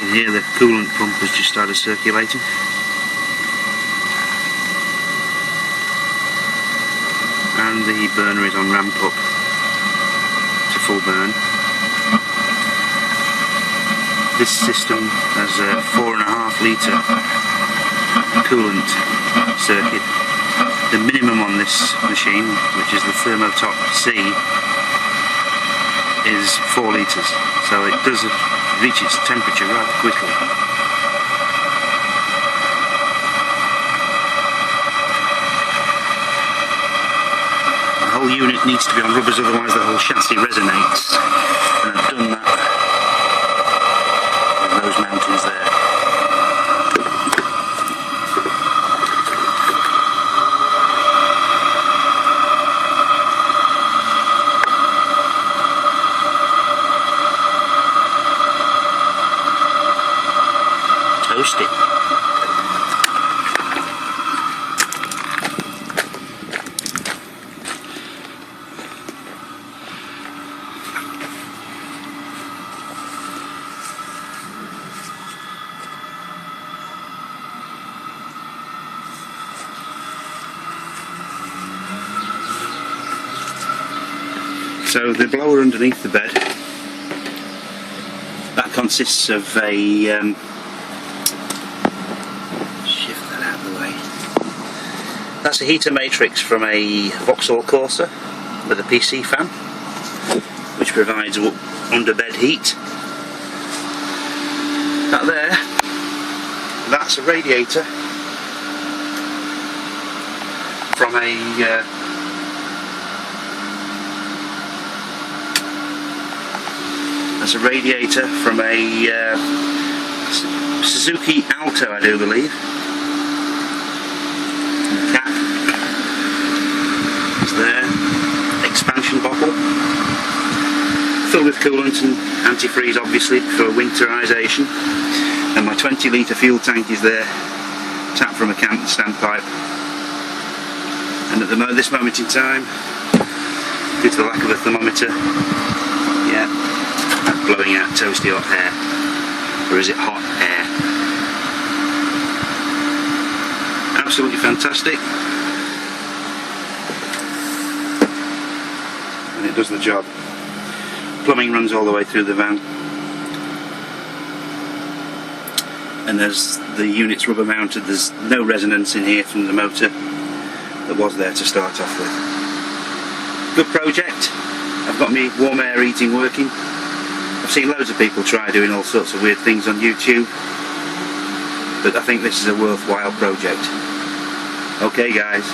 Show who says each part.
Speaker 1: Here the coolant pump has just started circulating. And the burner is on ramp up to full burn. This system has a 4.5 litre coolant circuit. The minimum on this machine, which is the thermotop C, is 4 litres, so it does reach its temperature rather quickly. The whole unit needs to be on rubbers, otherwise the whole chassis resonates, and I've done that with those mountings there. Toast it. So the blower underneath the bed, that consists of a shift that out of the way. That's a heater matrix from a Vauxhall Corsa with a PC fan, which provides under bed heat. That there, that's a radiator from a That's a radiator from a Suzuki Alto, I do believe. And the cap is there. Expansion bottle filled with coolant and antifreeze, obviously, for winterization. And my 20 litre fuel tank is there, tapped from a camp standpipe. And at this moment in time, due to the lack of a thermometer, yeah, blowing out toasty hot air, or is it hot air? Absolutely fantastic, and it does the job. Plumbing runs all the way through the van, and as the unit's rubber mounted, there's no resonance in here from the motor that was there to start off with. Good project. I've got my warm air heating working. I've seen loads of people try doing all sorts of weird things on YouTube, but I think this is a worthwhile project. Okay guys.